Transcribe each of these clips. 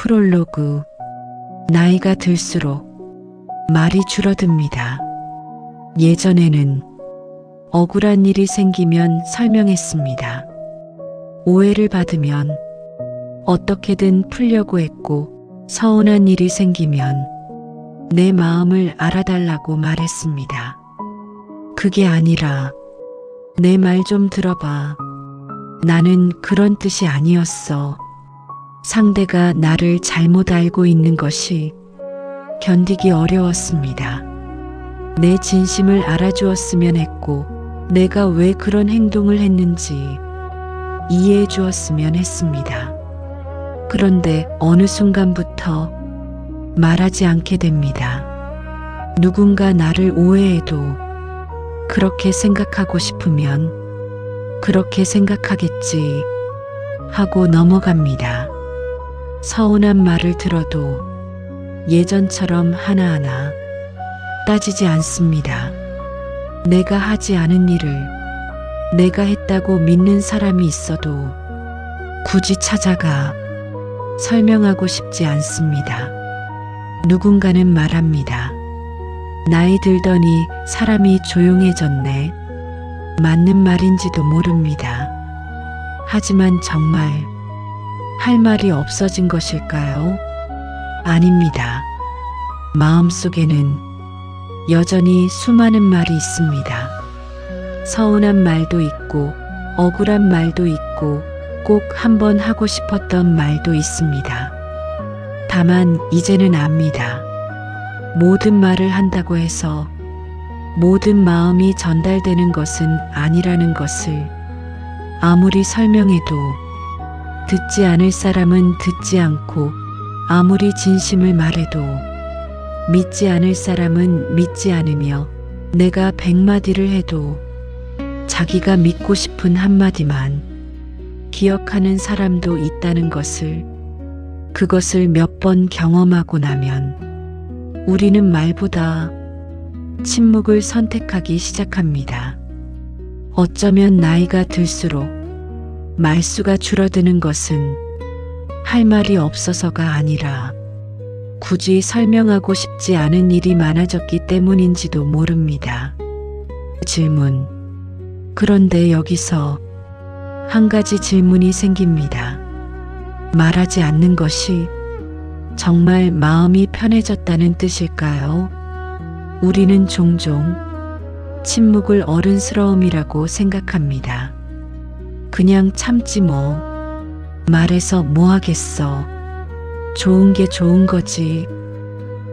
프롤로그. 나이가 들수록 말이 줄어듭니다. 예전에는 억울한 일이 생기면 설명했습니다. 오해를 받으면 어떻게든 풀려고 했고, 서운한 일이 생기면 내 마음을 알아달라고 말했습니다. 그게 아니라 내 말 좀 들어봐. 나는 그런 뜻이 아니었어. 상대가 나를 잘못 알고 있는 것이 견디기 어려웠습니다. 내 진심을 알아주었으면 했고, 내가 왜 그런 행동을 했는지 이해해 주었으면 했습니다. 그런데 어느 순간부터 말하지 않게 됩니다. 누군가 나를 오해해도 그렇게 생각하고 싶으면 그렇게 생각하겠지 하고 넘어갑니다. 서운한 말을 들어도 예전처럼 하나하나 따지지 않습니다. 내가 하지 않은 일을 내가 했다고 믿는 사람이 있어도 굳이 찾아가 설명하고 싶지 않습니다. 누군가는 말합니다. 나이 들더니 사람이 조용해졌네. 맞는 말인지도 모릅니다. 하지만 정말 할 말이 없어진 것일까요? 아닙니다. 마음속에는 여전히 수많은 말이 있습니다. 서운한 말도 있고, 억울한 말도 있고, 꼭 한번 하고 싶었던 말도 있습니다. 다만 이제는 압니다. 모든 말을 한다고 해서 모든 마음이 전달되는 것은 아니라는 것을. 아무리 설명해도 듣지 않을 사람은 듣지 않고, 아무리 진심을 말해도 믿지 않을 사람은 믿지 않으며, 내가 100마디를 해도 자기가 믿고 싶은 한마디만 기억하는 사람도 있다는 것을, 그것을 몇 번 경험하고 나면 우리는 말보다 침묵을 선택하기 시작합니다. 어쩌면 나이가 들수록 말수가 줄어드는 것은 할 말이 없어서가 아니라 굳이 설명하고 싶지 않은 일이 많아졌기 때문인지도 모릅니다. 질문. 그런데 여기서 한 가지 질문이 생깁니다. 말하지 않는 것이 정말 마음이 편해졌다는 뜻일까요? 우리는 종종 침묵을 어른스러움이라고 생각합니다. 그냥 참지 뭐. 말해서 뭐 하겠어. 좋은 게 좋은 거지.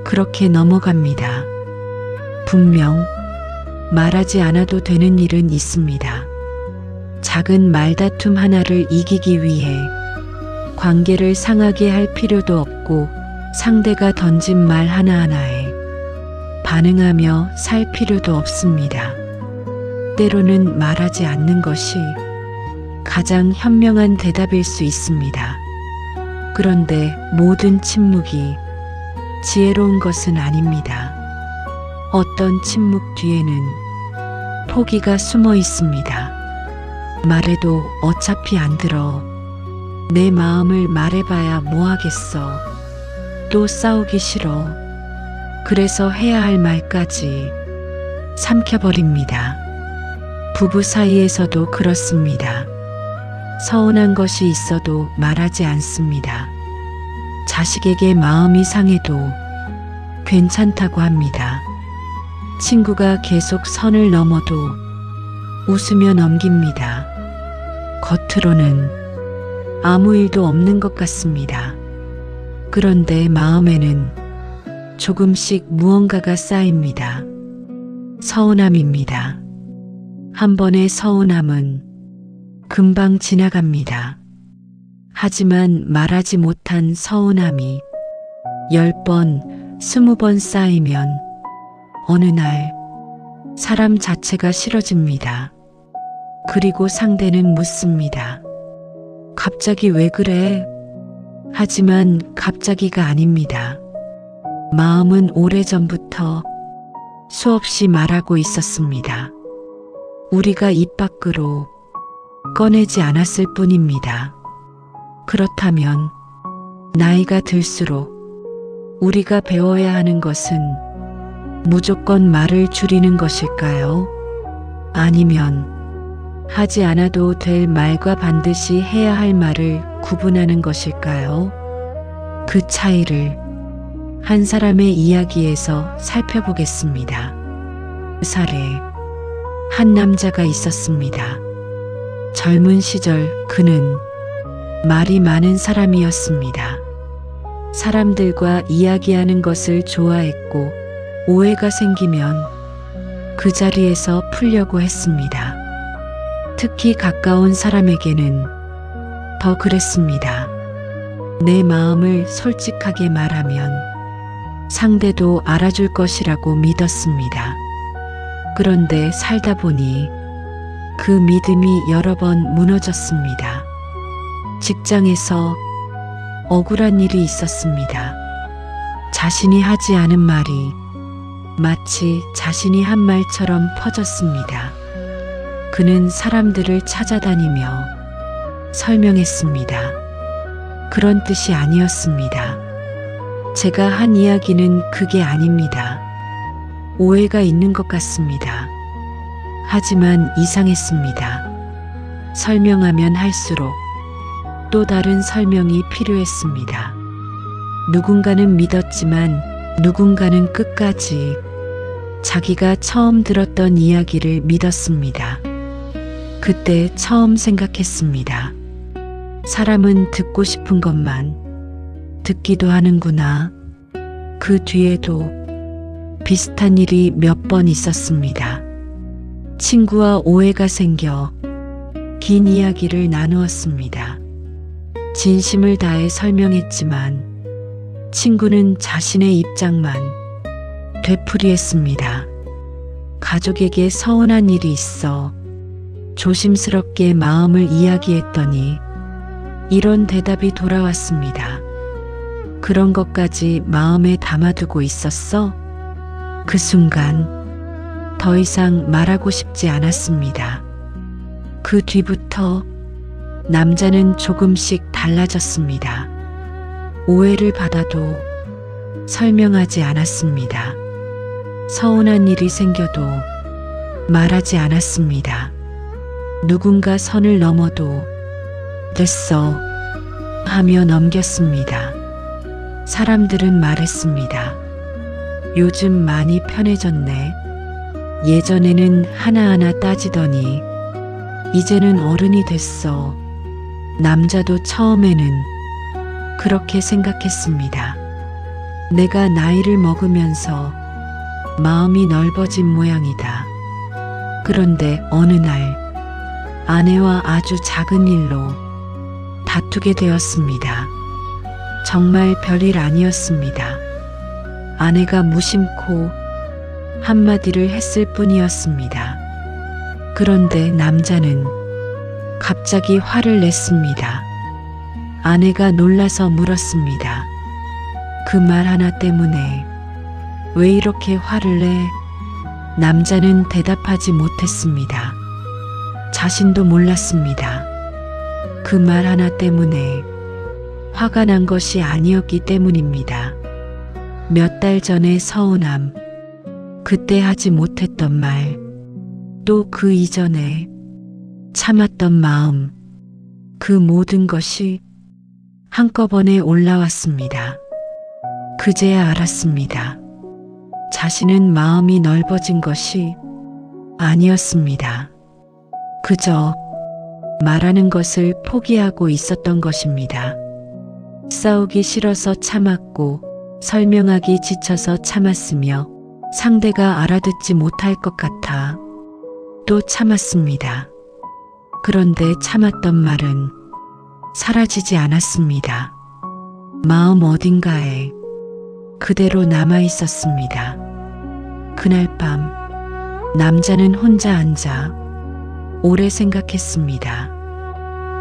그렇게 넘어갑니다. 분명 말하지 않아도 되는 일은 있습니다. 작은 말다툼 하나를 이기기 위해 관계를 상하게 할 필요도 없고, 상대가 던진 말 하나하나에 반응하며 살 필요도 없습니다. 때로는 말하지 않는 것이 가장 현명한 대답일 수 있습니다. 그런데 모든 침묵이 지혜로운 것은 아닙니다. 어떤 침묵 뒤에는 포기가 숨어 있습니다. 말해도 어차피 안 들어. 내 마음을 말해봐야 뭐 하겠어. 또 싸우기 싫어. 그래서 해야 할 말까지 삼켜버립니다. 부부 사이에서도 그렇습니다. 서운한 것이 있어도 말하지 않습니다. 자식에게 마음이 상해도 괜찮다고 합니다. 친구가 계속 선을 넘어도 웃으며 넘깁니다. 겉으로는 아무 일도 없는 것 같습니다. 그런데 마음에는 조금씩 무언가가 쌓입니다. 서운함입니다. 한 번의 서운함은 금방 지나갑니다. 하지만 말하지 못한 서운함이 10번, 20번 쌓이면 어느 날 사람 자체가 싫어집니다. 그리고 상대는 묻습니다. 갑자기 왜 그래? 하지만 갑자기가 아닙니다. 마음은 오래전부터 수없이 말하고 있었습니다. 우리가 입 밖으로 꺼내지 않았을 뿐입니다. 그렇다면 나이가 들수록 우리가 배워야 하는 것은 무조건 말을 줄이는 것일까요? 아니면 하지 않아도 될 말과 반드시 해야 할 말을 구분하는 것일까요? 그 차이를 한 사람의 이야기에서 살펴보겠습니다. 사례. 한 남자가 있었습니다. 젊은 시절 그는 말이 많은 사람이었습니다. 사람들과 이야기하는 것을 좋아했고 오해가 생기면 그 자리에서 풀려고 했습니다. 특히 가까운 사람에게는 더 그랬습니다. 내 마음을 솔직하게 말하면 상대도 알아줄 것이라고 믿었습니다. 그런데 살다 보니 그 믿음이 여러 번 무너졌습니다. 직장에서 억울한 일이 있었습니다. 자신이 하지 않은 말이 마치 자신이 한 말처럼 퍼졌습니다. 그는 사람들을 찾아다니며 설명했습니다. 그런 뜻이 아니었습니다. 제가 한 이야기는 그게 아닙니다. 오해가 있는 것 같습니다. 하지만 이상했습니다. 설명하면 할수록 또 다른 설명이 필요했습니다. 누군가는 믿었지만 누군가는 끝까지 자기가 처음 들었던 이야기를 믿었습니다. 그때 처음 생각했습니다. 사람은 듣고 싶은 것만 듣기도 하는구나. 그 뒤에도 비슷한 일이 몇 번 있었습니다. 친구와 오해가 생겨 긴 이야기를 나누었습니다. 진심을 다해 설명했지만 친구는 자신의 입장만 되풀이했습니다. 가족에게 서운한 일이 있어 조심스럽게 마음을 이야기했더니 이런 대답이 돌아왔습니다. 그런 것까지 마음에 담아두고 있었어? 그 순간 더 이상 말하고 싶지 않았습니다. 그 뒤부터 남자는 조금씩 달라졌습니다. 오해를 받아도 설명하지 않았습니다. 서운한 일이 생겨도 말하지 않았습니다. 누군가 선을 넘어도 됐어 하며 넘겼습니다. 사람들은 말했습니다. 요즘 많이 편해졌네. 예전에는 하나하나 따지더니 이제는 어른이 됐어. 남자도 처음에는 그렇게 생각했습니다. 내가 나이를 먹으면서 마음이 넓어진 모양이다. 그런데 어느 날 아내와 아주 작은 일로 다투게 되었습니다. 정말 별일 아니었습니다. 아내가 무심코 한마디를 했을 뿐이었습니다. 그런데 남자는 갑자기 화를 냈습니다. 아내가 놀라서 물었습니다. 그 말 하나 때문에 왜 이렇게 화를 내? 남자는 대답하지 못했습니다. 자신도 몰랐습니다. 그 말 하나 때문에 화가 난 것이 아니었기 때문입니다. 몇 달 전의 서운함, 그때 하지 못했던 말, 또 그 이전에 참았던 마음, 그 모든 것이 한꺼번에 올라왔습니다. 그제야 알았습니다. 자신은 마음이 넓어진 것이 아니었습니다. 그저 말하는 것을 포기하고 있었던 것입니다. 싸우기 싫어서 참았고 설명하기 지쳐서 참았으며 상대가 알아듣지 못할 것 같아 또 참았습니다. 그런데 참았던 말은 사라지지 않았습니다. 마음 어딘가에 그대로 남아 있었습니다. 그날 밤 남자는 혼자 앉아 오래 생각했습니다.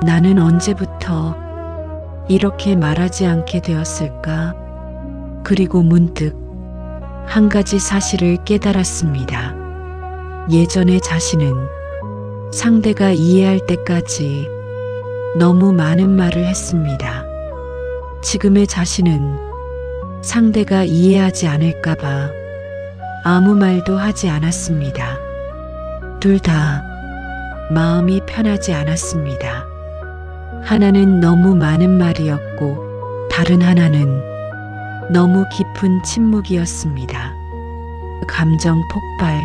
나는 언제부터 이렇게 말하지 않게 되었을까? 그리고 문득 한 가지 사실을 깨달았습니다. 예전에 자신은 상대가 이해할 때까지 너무 많은 말을 했습니다. 지금의 자신은 상대가 이해하지 않을까봐 아무 말도 하지 않았습니다. 둘 다 마음이 편하지 않았습니다. 하나는 너무 많은 말이었고 다른 하나는 너무 깊은 침묵이었습니다. 감정 폭발.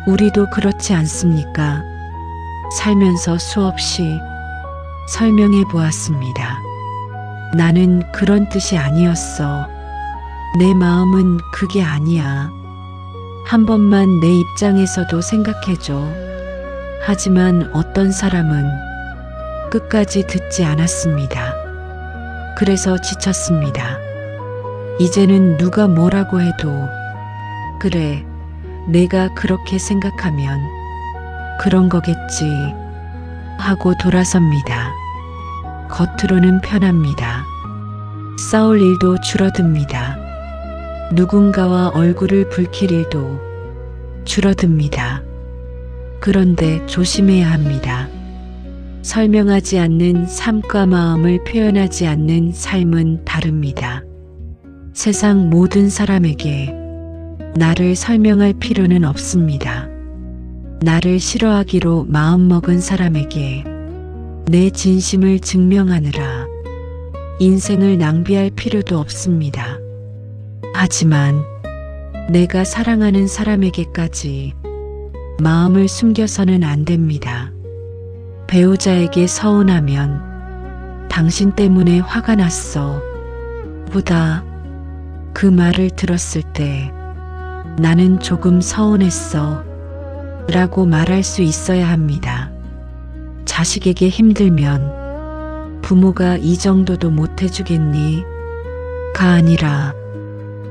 우리도 그렇지 않습니까? 살면서 수없이 설명해 보았습니다. 나는 그런 뜻이 아니었어. 내 마음은 그게 아니야. 한 번만 내 입장에서도 생각해줘. 하지만 어떤 사람은 끝까지 듣지 않았습니다. 그래서 지쳤습니다. 이제는 누가 뭐라고 해도 그래, 내가 그렇게 생각하면 그런 거겠지 하고 돌아섭니다. 겉으로는 편합니다. 싸울 일도 줄어듭니다. 누군가와 얼굴을 붉힐 일도 줄어듭니다. 그런데 조심해야 합니다. 설명하지 않는 삶과 마음을 표현하지 않는 삶은 다릅니다. 세상 모든 사람에게 나를 설명할 필요는 없습니다. 나를 싫어하기로 마음먹은 사람에게 내 진심을 증명하느라 인생을 낭비할 필요도 없습니다. 하지만 내가 사랑하는 사람에게까지 마음을 숨겨서는 안 됩니다. 배우자에게 서운하면 당신 때문에 화가 났어 보다 그 말을 들었을 때 나는 조금 서운했어 라고 말할 수 있어야 합니다. 자식에게 힘들면 부모가 이 정도도 못 해주겠니? 가 아니라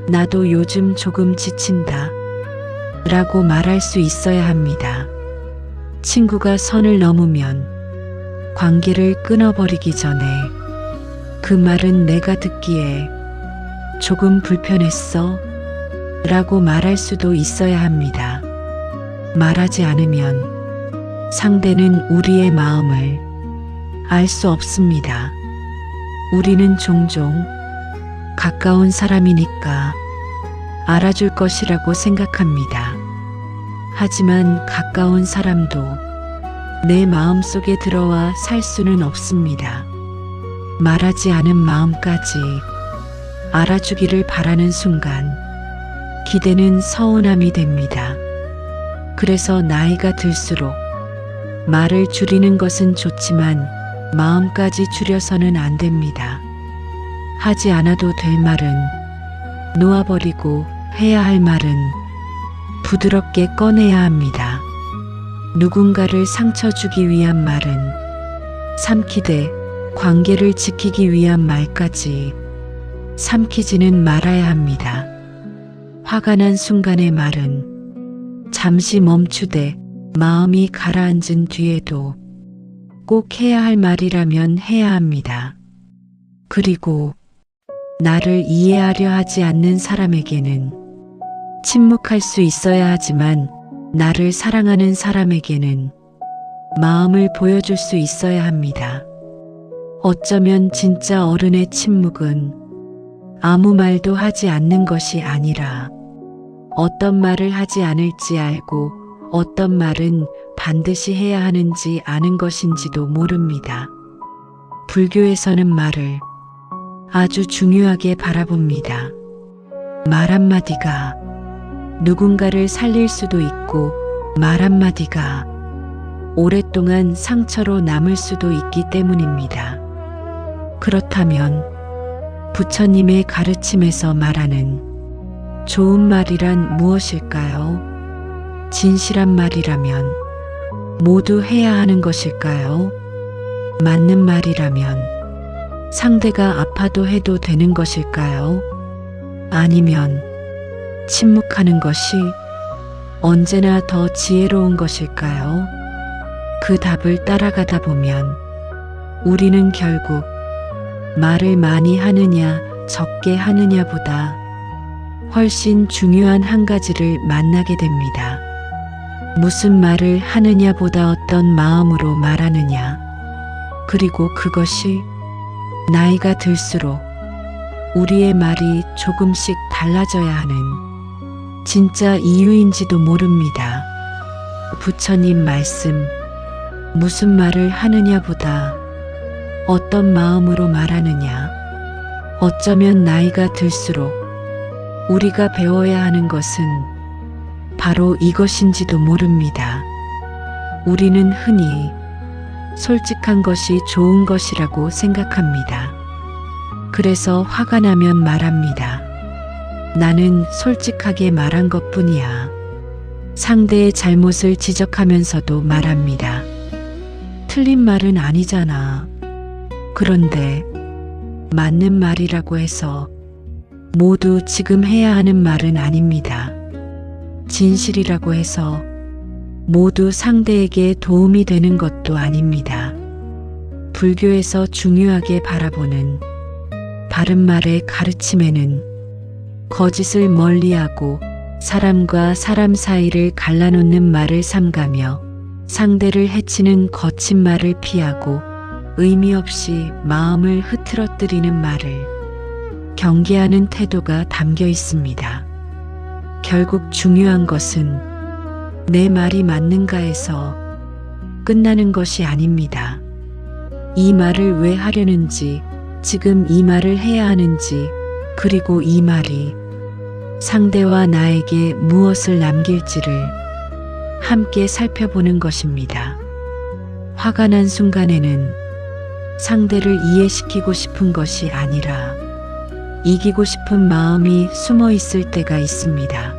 나도 요즘 조금 지친다 라고 말할 수 있어야 합니다. 친구가 선을 넘으면 관계를 끊어버리기 전에 그 말은 내가 듣기에 조금 불편했어 라고 말할 수도 있어야 합니다. 말하지 않으면 상대는 우리의 마음을 알 수 없습니다. 우리는 종종 가까운 사람이니까 알아줄 것이라고 생각합니다. 하지만 가까운 사람도 내 마음 속에 들어와 살 수는 없습니다. 말하지 않은 마음까지 알아주기를 바라는 순간 기대는 서운함이 됩니다. 그래서 나이가 들수록 말을 줄이는 것은 좋지만 마음까지 줄여서는 안 됩니다. 하지 않아도 될 말은 놓아버리고 해야 할 말은 부드럽게 꺼내야 합니다. 누군가를 상처 주기 위한 말은 삼키되 관계를 지키기 위한 말까지 삼키지는 말아야 합니다. 화가 난 순간의 말은 잠시 멈추되 마음이 가라앉은 뒤에도 꼭 해야 할 말이라면 해야 합니다. 그리고 나를 이해하려 하지 않는 사람에게는 침묵할 수 있어야 하지만 나를 사랑하는 사람에게는 마음을 보여줄 수 있어야 합니다. 어쩌면 진짜 어른의 침묵은 아무 말도 하지 않는 것이 아니라 어떤 말을 하지 않을지 알고 어떤 말은 반드시 해야 하는지 아는 것인지도 모릅니다. 불교에서는 말을 아주 중요하게 바라봅니다. 말 한마디가 누군가를 살릴 수도 있고 말 한마디가 오랫동안 상처로 남을 수도 있기 때문입니다. 그렇다면 부처님의 가르침에서 말하는 좋은 말이란 무엇일까요? 진실한 말이라면 모두 해야 하는 것일까요? 맞는 말이라면 상대가 아파도 해도 되는 것일까요? 아니면 침묵하는 것이 언제나 더 지혜로운 것일까요? 그 답을 따라가다 보면 우리는 결국 말을 많이 하느냐 적게 하느냐보다 훨씬 중요한 한 가지를 만나게 됩니다. 무슨 말을 하느냐보다 어떤 마음으로 말하느냐. 그리고 그것이 나이가 들수록 우리의 말이 조금씩 달라져야 하는 진짜 이유인지도 모릅니다. 부처님 말씀, 무슨 말을 하느냐보다 어떤 마음으로 말하느냐. 어쩌면 나이가 들수록 우리가 배워야 하는 것은 바로 이것인지도 모릅니다. 우리는 흔히 솔직한 것이 좋은 것이라고 생각합니다. 그래서 화가 나면 말합니다. 나는 솔직하게 말한 것뿐이야. 상대의 잘못을 지적하면서도 말합니다. 틀린 말은 아니잖아. 그런데 맞는 말이라고 해서 모두 지금 해야 하는 말은 아닙니다. 진실이라고 해서 모두 상대에게 도움이 되는 것도 아닙니다. 불교에서 중요하게 바라보는 바른 말의 가르침에는 거짓을 멀리하고 사람과 사람 사이를 갈라놓는 말을 삼가며 상대를 해치는 거친 말을 피하고 의미 없이 마음을 흐트러뜨리는 말을 경계하는 태도가 담겨 있습니다. 결국 중요한 것은 내 말이 맞는가에서 끝나는 것이 아닙니다. 이 말을 왜 하려는지, 지금 이 말을 해야 하는지, 그리고 이 말이 상대와 나에게 무엇을 남길지를 함께 살펴보는 것입니다. 화가 난 순간에는 상대를 이해시키고 싶은 것이 아니라 이기고 싶은 마음이 숨어 있을 때가 있습니다.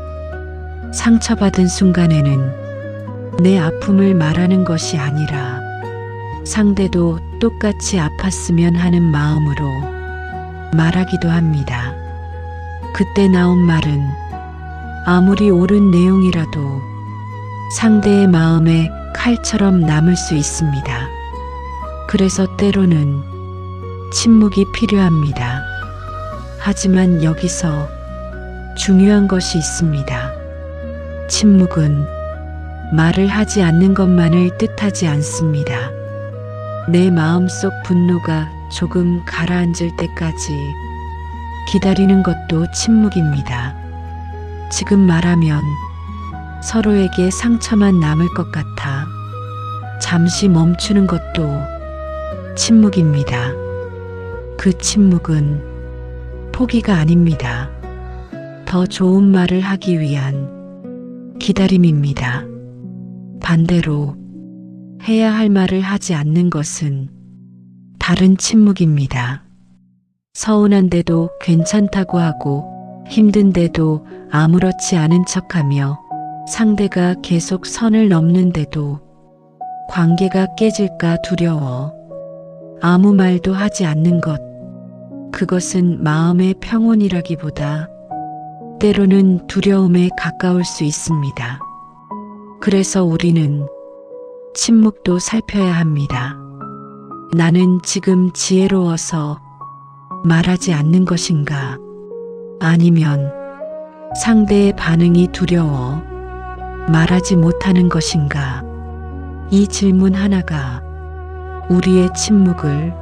상처받은 순간에는 내 아픔을 말하는 것이 아니라 상대도 똑같이 아팠으면 하는 마음으로 말하기도 합니다. 그때 나온 말은 아무리 옳은 내용이라도 상대의 마음에 칼처럼 남을 수 있습니다. 그래서 때로는 침묵이 필요합니다. 하지만 여기서 중요한 것이 있습니다. 침묵은 말을 하지 않는 것만을 뜻하지 않습니다. 내 마음속 분노가 조금 가라앉을 때까지 기다리는 것도 침묵입니다. 지금 말하면 서로에게 상처만 남을 것 같아 잠시 멈추는 것도 침묵입니다. 그 침묵은 포기가 아닙니다. 더 좋은 말을 하기 위한 기다림입니다. 반대로 해야 할 말을 하지 않는 것은 다른 침묵입니다. 서운한데도 괜찮다고 하고 힘든데도 아무렇지 않은 척하며 상대가 계속 선을 넘는데도 관계가 깨질까 두려워 아무 말도 하지 않는 것. 그것은 마음의 평온이라기보다 때로는 두려움에 가까울 수 있습니다. 그래서 우리는 침묵도 살펴야 합니다. 나는 지금 지혜로워서 말하지 않는 것인가? 아니면 상대의 반응이 두려워 말하지 못하는 것인가? 이 질문 하나가 우리의 침묵을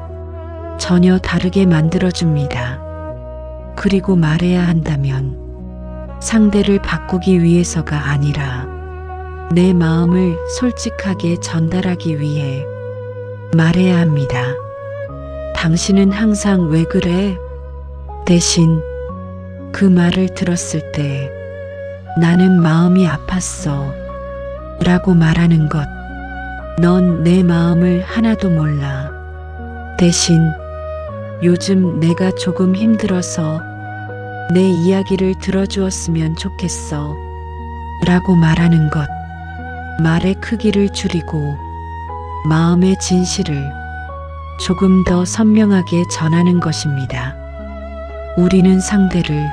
전혀 다르게 만들어줍니다. 그리고 말해야 한다면 상대를 바꾸기 위해서가 아니라 내 마음을 솔직하게 전달하기 위해 말해야 합니다. 당신은 항상 왜 그래? 대신 그 말을 들었을 때 나는 마음이 아팠어 라고 말하는 것. 넌 내 마음을 하나도 몰라. 대신 요즘 내가 조금 힘들어서 내 이야기를 들어주었으면 좋겠어 라고 말하는 것. 말의 크기를 줄이고 마음의 진실을 조금 더 선명하게 전하는 것입니다. 우리는 상대를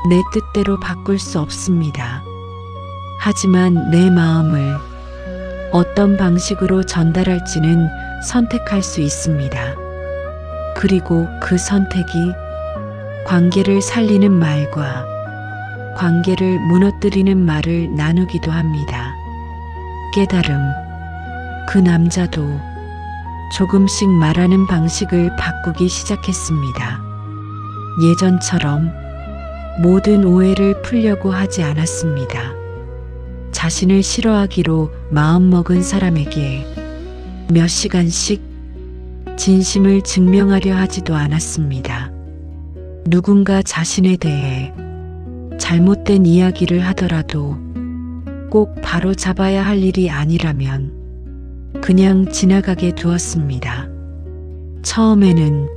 내 뜻대로 바꿀 수 없습니다. 하지만 내 마음을 어떤 방식으로 전달할지는 선택할 수 있습니다. 그리고 그 선택이 관계를 살리는 말과 관계를 무너뜨리는 말을 나누기도 합니다. 깨달음. 그 남자도 조금씩 말하는 방식을 바꾸기 시작했습니다. 예전처럼 모든 오해를 풀려고 하지 않았습니다. 자신을 싫어하기로 마음먹은 사람에게 몇 시간씩 진심을 증명하려 하지도 않았습니다. 누군가 자신에 대해 잘못된 이야기를 하더라도 꼭 바로 잡아야 할 일이 아니라면 그냥 지나가게 두었습니다. 처음에는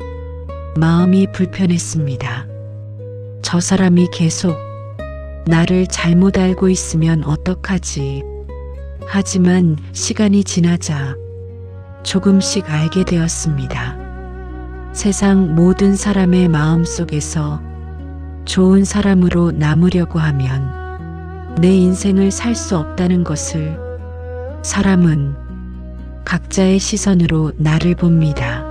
마음이 불편했습니다. 저 사람이 계속 나를 잘못 알고 있으면 어떡하지? 하지만 시간이 지나자 조금씩 알게 되었습니다. 세상 모든 사람의 마음 속에서 좋은 사람으로 남으려고 하면 내 인생을 살 수 없다는 것을 사람은 각자의 시선으로 나를 봅니다.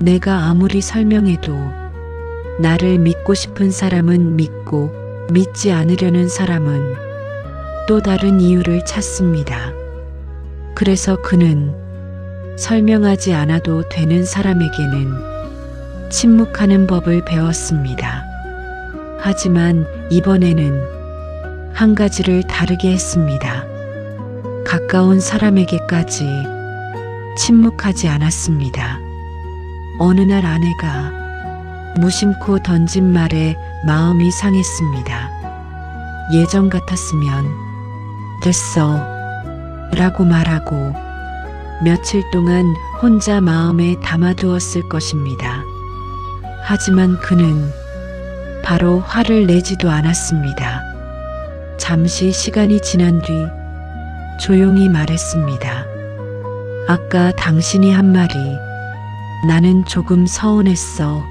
내가 아무리 설명해도 나를 믿고 싶은 사람은 믿고 믿지 않으려는 사람은 또 다른 이유를 찾습니다. 그래서 그는 설명하지 않아도 되는 사람에게는 침묵하는 법을 배웠습니다. 하지만 이번에는 한 가지를 다르게 했습니다. 가까운 사람에게까지 침묵하지 않았습니다. 어느 날 아내가 무심코 던진 말에 마음이 상했습니다. 예전 같았으면 됐어 라고 말하고 며칠 동안 혼자 마음에 담아두었을 것입니다. 하지만 그는 바로 화를 내지도 않았습니다. 잠시 시간이 지난 뒤 조용히 말했습니다. 아까 당신이 한 말이 나는 조금 서운했어.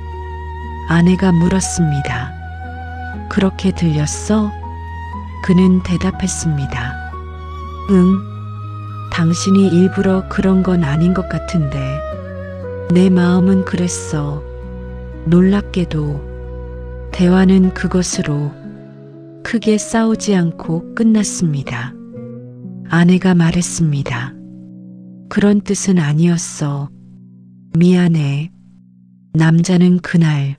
아내가 물었습니다. 그렇게 들렸어? 그는 대답했습니다. 응, 당신이 일부러 그런 건 아닌 것 같은데 내 마음은 그랬어. 놀랍게도 대화는 그것으로 크게 싸우지 않고 끝났습니다. 아내가 말했습니다. 그런 뜻은 아니었어. 미안해. 남자는 그날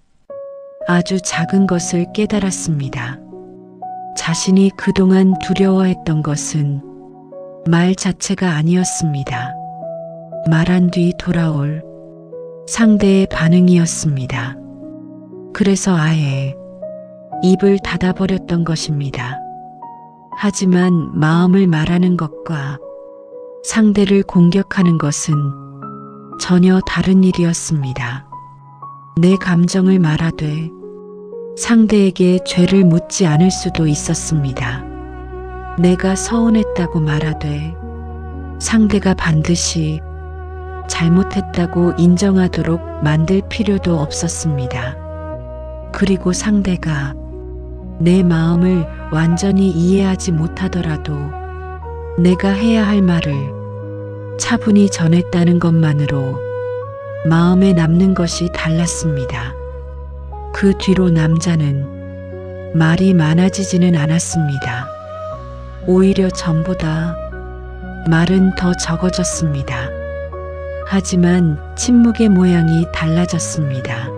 아주 작은 것을 깨달았습니다. 자신이 그동안 두려워했던 것은 말 자체가 아니었습니다. 말한 뒤 돌아올 상대의 반응이었습니다. 그래서 아예 입을 닫아버렸던 것입니다. 하지만 마음을 말하는 것과 상대를 공격하는 것은 전혀 다른 일이었습니다. 내 감정을 말하되 상대에게 죄를 묻지 않을 수도 있었습니다. 내가 서운했다고 말하되 상대가 반드시 잘못했다고 인정하도록 만들 필요도 없었습니다. 그리고 상대가 내 마음을 완전히 이해하지 못하더라도 내가 해야 할 말을 차분히 전했다는 것만으로 마음에 남는 것이 달랐습니다. 그 뒤로 남자는 말이 많아지지는 않았습니다. 오히려 전보다 말은 더 적어졌습니다. 하지만 침묵의 모양이 달라졌습니다.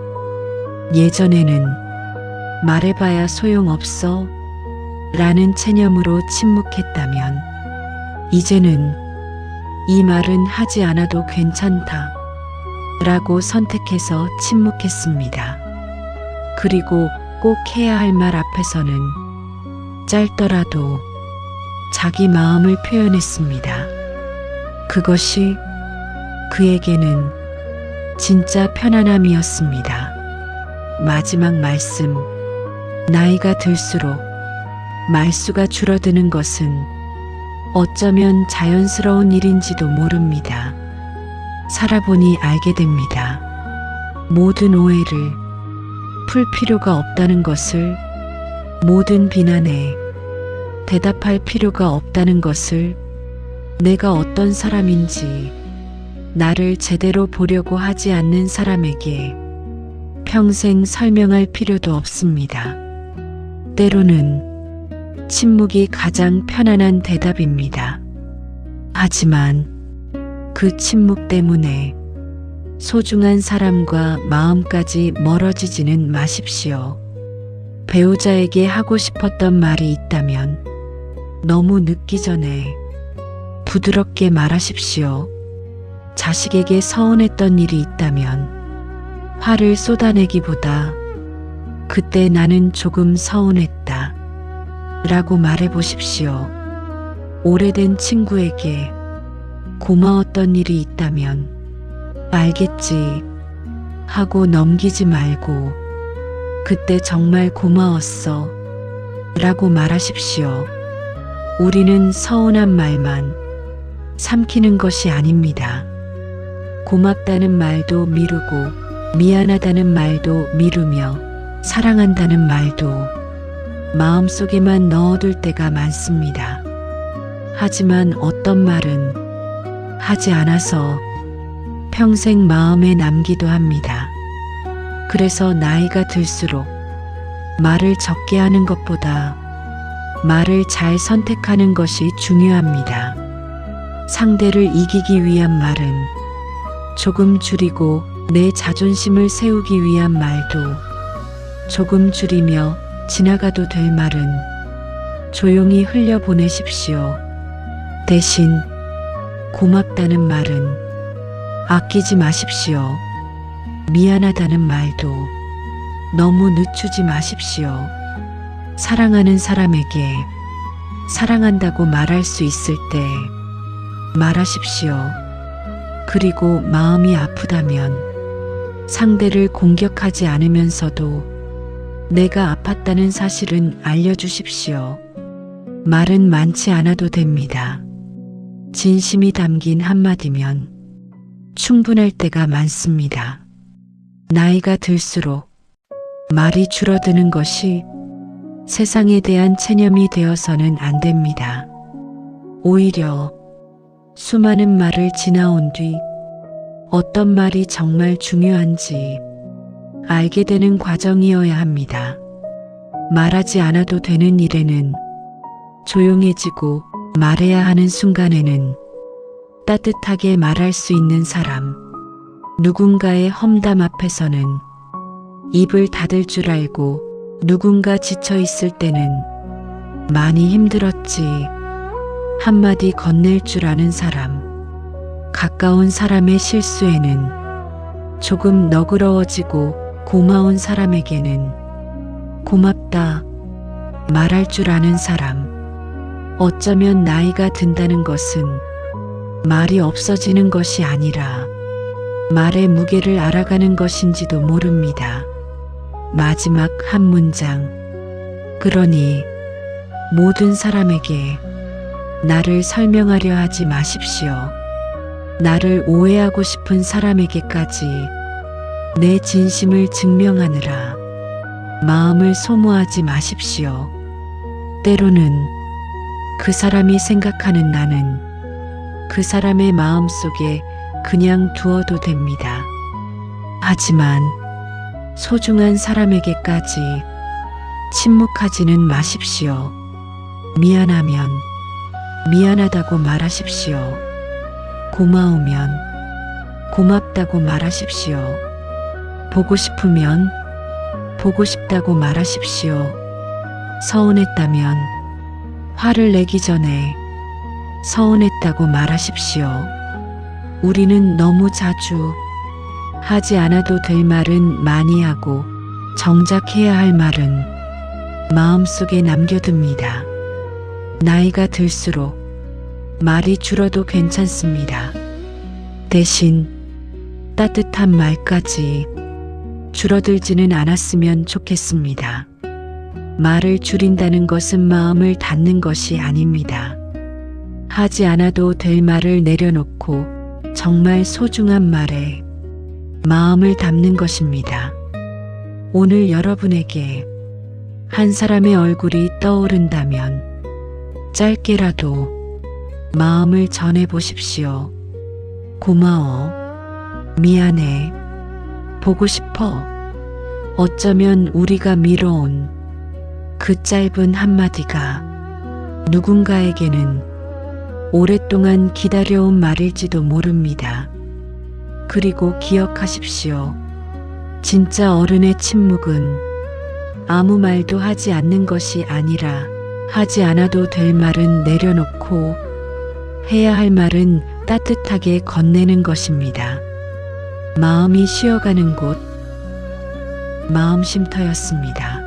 예전에는 말해봐야 소용없어 라는 체념으로 침묵했다면 이제는 이 말은 하지 않아도 괜찮다 라고 선택해서 침묵했습니다. 그리고 꼭 해야 할 말 앞에서는 짧더라도 자기 마음을 표현했습니다. 그것이 그에게는 진짜 편안함이었습니다. 마지막 말씀. 나이가 들수록 말수가 줄어드는 것은 어쩌면 자연스러운 일인지도 모릅니다. 살아보니 알게 됩니다. 모든 오해를 풀 필요가 없다는 것을, 모든 비난에 대답할 필요가 없다는 것을, 내가 어떤 사람인지 나를 제대로 보려고 하지 않는 사람에게 평생 설명할 필요도 없습니다. 때로는 침묵이 가장 편안한 대답입니다. 하지만 그 침묵 때문에 소중한 사람과 마음까지 멀어지지는 마십시오. 배우자에게 하고 싶었던 말이 있다면 너무 늦기 전에 부드럽게 말하십시오. 자식에게 서운했던 일이 있다면 화를 쏟아내기보다 그때 나는 조금 서운했다 라고 말해보십시오. 오래된 친구에게 고마웠던 일이 있다면 알겠지 하고 넘기지 말고 그때 정말 고마웠어 라고 말하십시오. 우리는 서운한 말만 삼키는 것이 아닙니다. 고맙다는 말도 미루고 미안하다는 말도 미루며 사랑한다는 말도 마음속에만 넣어둘 때가 많습니다. 하지만 어떤 말은 하지 않아서 평생 마음에 남기도 합니다. 그래서 나이가 들수록 말을 적게 하는 것보다 말을 잘 선택하는 것이 중요합니다. 상대를 이기기 위한 말은 조금 줄이고 내 자존심을 세우기 위한 말도 조금 줄이며 지나가도 될 말은 조용히 흘려보내십시오. 대신 고맙다는 말은 아끼지 마십시오. 미안하다는 말도 너무 늦추지 마십시오. 사랑하는 사람에게 사랑한다고 말할 수 있을 때 말하십시오. 그리고 마음이 아프다면 상대를 공격하지 않으면서도 내가 아팠다는 사실은 알려주십시오. 말은 많지 않아도 됩니다. 진심이 담긴 한마디면 충분할 때가 많습니다. 나이가 들수록 말이 줄어드는 것이 세상에 대한 체념이 되어서는 안 됩니다. 오히려 수많은 말을 지나온 뒤 어떤 말이 정말 중요한지 알게 되는 과정이어야 합니다. 말하지 않아도 되는 일에는 조용해지고 말해야 하는 순간에는 따뜻하게 말할 수 있는 사람, 누군가의 험담 앞에서는 입을 닫을 줄 알고 누군가 지쳐 있을 때는 많이 힘들었지 한마디 건넬 줄 아는 사람, 가까운 사람의 실수에는 조금 너그러워지고 고마운 사람에게는 고맙다 말할 줄 아는 사람. 어쩌면 나이가 든다는 것은 말이 없어지는 것이 아니라 말의 무게를 알아가는 것인지도 모릅니다. 마지막 한 문장. 그러니 모든 사람에게 나를 설명하려 하지 마십시오. 나를 오해하고 싶은 사람에게까지 내 진심을 증명하느라 마음을 소모하지 마십시오. 때로는 그 사람이 생각하는 나는 그 사람의 마음 속에 그냥 두어도 됩니다. 하지만 소중한 사람에게까지 침묵하지는 마십시오. 미안하면 미안하다고 말하십시오. 고마우면 고맙다고 말하십시오. 보고 싶으면 보고 싶다고 말하십시오. 서운했다면 화를 내기 전에 서운했다고 말하십시오. 우리는 너무 자주 하지 않아도 될 말은 많이 하고 정작 해야 할 말은 마음속에 남겨둡니다. 나이가 들수록 말이 줄어도 괜찮습니다. 대신 따뜻한 말까지 줄어들지는 않았으면 좋겠습니다. 말을 줄인다는 것은 마음을 닫는 것이 아닙니다. 하지 않아도 될 말을 내려놓고 정말 소중한 말에 마음을 담는 것입니다. 오늘 여러분에게 한 사람의 얼굴이 떠오른다면 짧게라도 마음을 전해보십시오. 고마워. 미안해. 보고 싶어. 어쩌면 우리가 미뤄온 그 짧은 한마디가 누군가에게는 오랫동안 기다려온 말일지도 모릅니다. 그리고 기억하십시오. 진짜 어른의 침묵은 아무 말도 하지 않는 것이 아니라 하지 않아도 될 말은 내려놓고 해야 할 말은 따뜻하게 건네는 것입니다. 마음이 쉬어가는 곳, 마음쉼터였습니다.